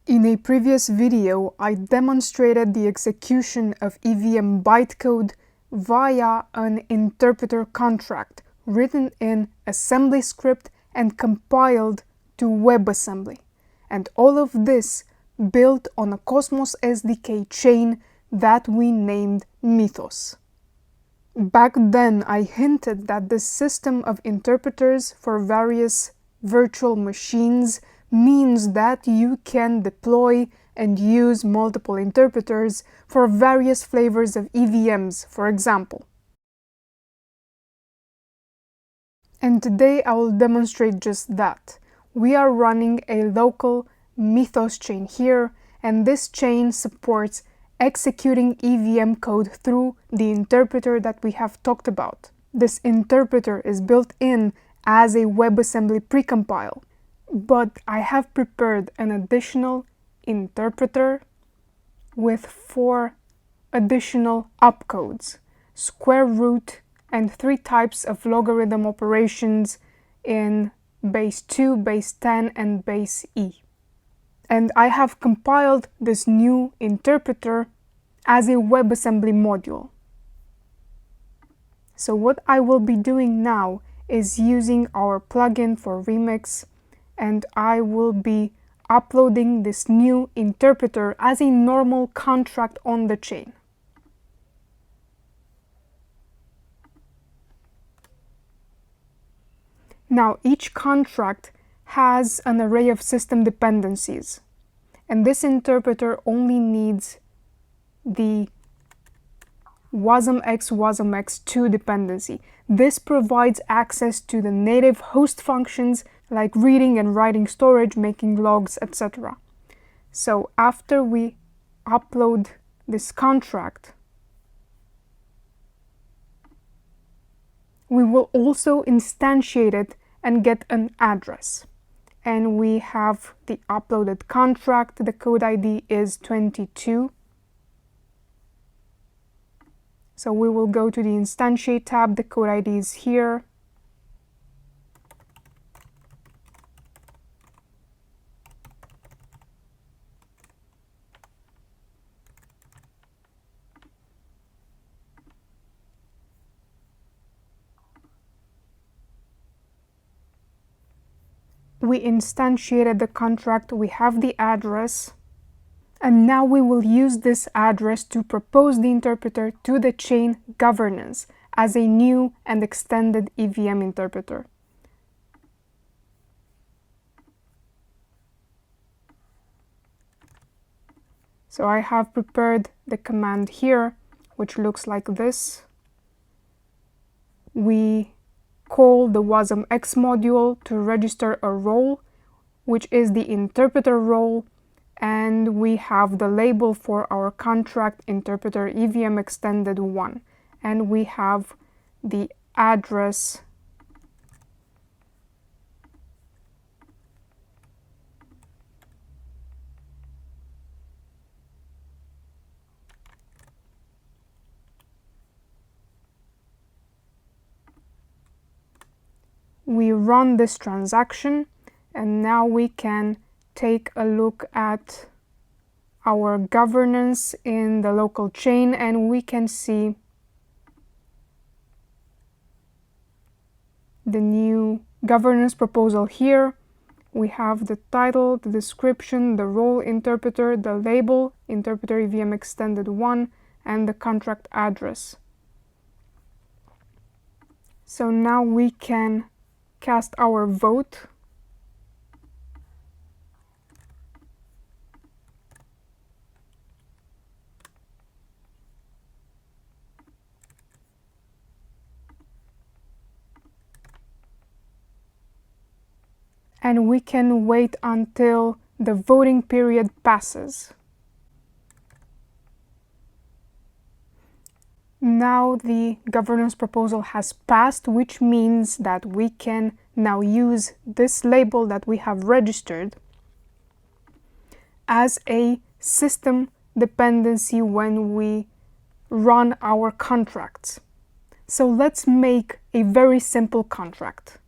In a previous video, I demonstrated the execution of EVM bytecode via an interpreter contract written in assembly script and compiled to WebAssembly. And all of this built on a Cosmos SDK chain that we named Mythos. Back then, I hinted that this system of interpreters for various virtual machines means that you can deploy and use multiple interpreters for various flavors of EVMs, for example. And today I will demonstrate just that. We are running a local Mythos chain here, and this chain supports executing EVM code through the interpreter that we have talked about. This interpreter is built in as a WebAssembly precompile. But I have prepared an additional interpreter with 4 additional opcodes, square root, and 3 types of logarithm operations in base 2, base 10, and base E. And I have compiled this new interpreter as a WebAssembly module. So what I will be doing now is using our plugin for Remix, and I will be uploading this new interpreter as a normal contract on the chain. Now, each contract has an array of system dependencies, and this interpreter only needs the WasmX WasmX2 dependency. This provides access to the native host functions like reading and writing storage, making logs, etc. So after we upload this contract, we will also instantiate it and get an address. And we have the uploaded contract. The code ID is 22. So we will go to the Instantiate tab. The code ID is here. We instantiated the contract, we have the address, and now we will use this address to propose the interpreter to the chain governance as a new and extended EVM interpreter. So I have prepared the command here, which looks like this. We call the WasmX module to register a role, which is the interpreter role, and we have the label for our contract interpreter EVM extended 1, and we have the address we run this transaction, and now we can take a look at our governance in the local chain, and we can see the new governance proposal here. We have the title, the description, the role interpreter, the label, interpreter EVM extended 1, and the contract address. So now we can cast our vote. And we can wait until the voting period passes. Now the governance proposal has passed, which means that we can now use this label that we have registered as a system dependency when we run our contracts. So let's make a very simple contract.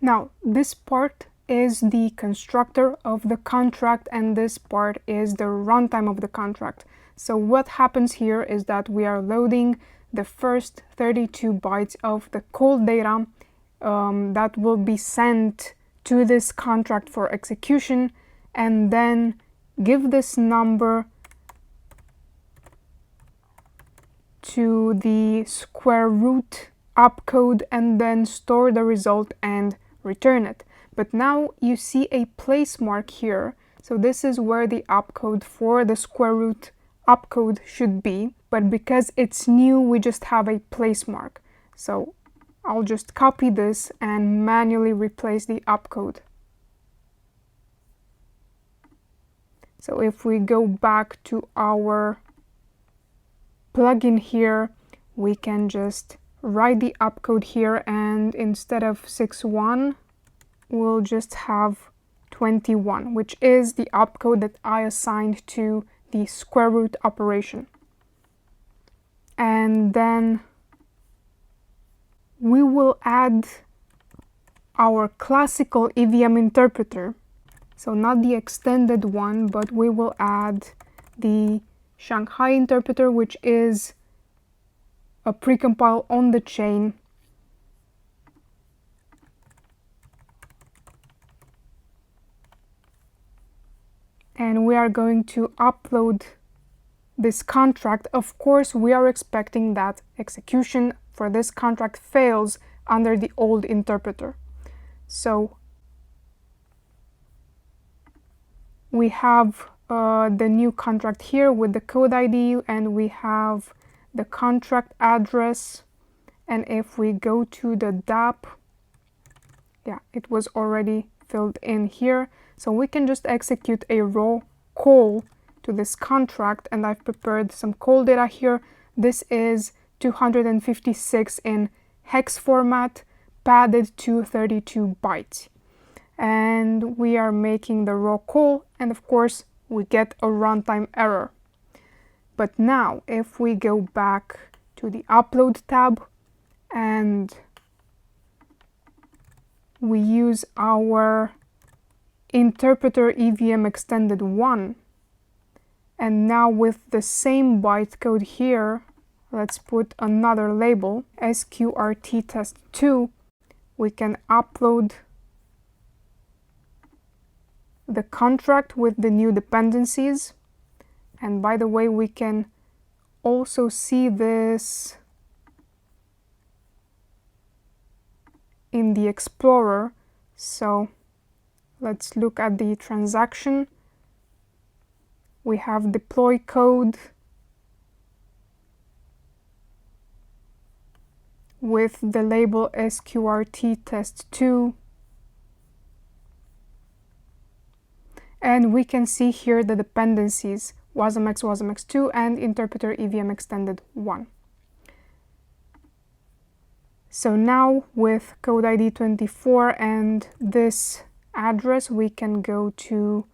Now, this part is the constructor of the contract, and this part is the runtime of the contract. So what happens here is that we are loading the first 32 bytes of the call data that will be sent to this contract for execution, and then give this number to the square root opcode and then store the result and return it. But now you see a place mark here, so this is where the opcode for the square root opcode should be, but because it's new we just have a place mark. So I'll just copy this and manually replace the opcode. So if we go back to our plugin here, we can just write the opcode here, and instead of 61 we'll just have 21, which is the opcode that I assigned to the square root operation. And then we will add our classical EVM interpreter. So not the extended one, but we will add the Shanghai interpreter, which is a precompile on the chain. And we are going to upload this contract. Of course, we are expecting that execution for this contract fails under the old interpreter. So we have the new contract here with the code ID, and we have the contract address. And if we go to the DAP, yeah, it was already filled in here. So we can just execute a raw call to this contract, and I've prepared some call data here. This is 256 in hex format, padded to 32 bytes. And we are making the raw call, and of course we get a runtime error. But now if we go back to the upload tab and we use our interpreter EVM extended 1, and now with the same bytecode here, let's put another label, sqrt test 2, we can upload the contract with the new dependencies. And by the way, we can also see this in the Explorer. So let's look at the transaction. We have deploy code with the label sqrt test 2. And we can see here the dependencies, WasmX, WasmX 2, and interpreter EVM extended 1. So now with code ID 24 and this address, we can go to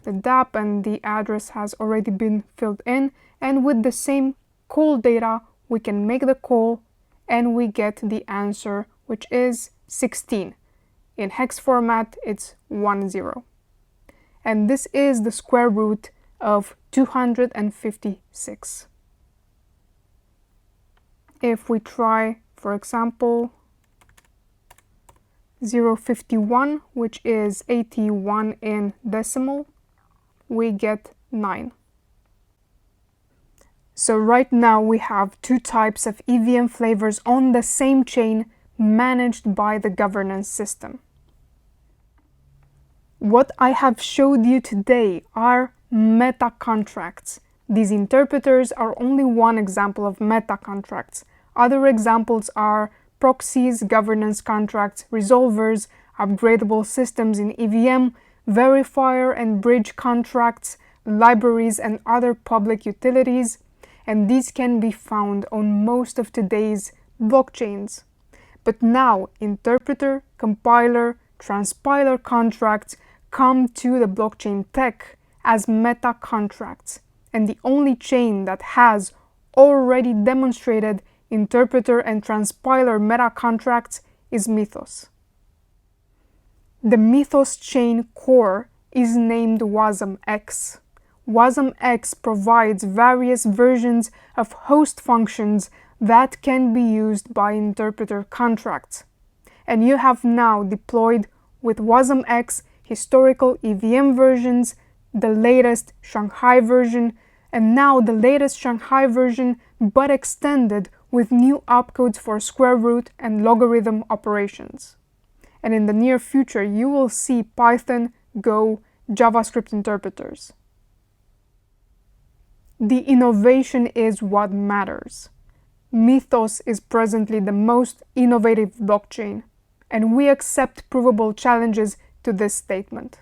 the DAP, and the address has already been filled in. And with the same call data, we can make the call and we get the answer, which is 16. In hex format, it's 10. And this is the square root of 256. If we try, for example, 051, which is 81 in decimal, we get 9. So right now we have two types of EVM flavors on the same chain managed by the governance system. What I have showed you today are meta contracts. These interpreters are only one example of meta contracts. Other examples are proxies, governance contracts, resolvers, upgradable systems in EVM, verifier and bridge contracts, libraries, and other public utilities. And these can be found on most of today's blockchains. But now, interpreter, compiler, transpiler contracts come to the blockchain tech as meta contracts, and the only chain that has already demonstrated interpreter and transpiler meta contracts is Mythos. The Mythos chain core is named WasmX. WasmX provides various versions of host functions that can be used by interpreter contracts. And you have now deployed with WasmX historical EVM versions, the latest Shanghai version, and now the latest Shanghai version but extended with new opcodes for square root and logarithm operations. And in the near future you will see Python, Go, JavaScript interpreters. The innovation is what matters. Mythos is presently the most innovative blockchain, and we accept provable challenges to this statement.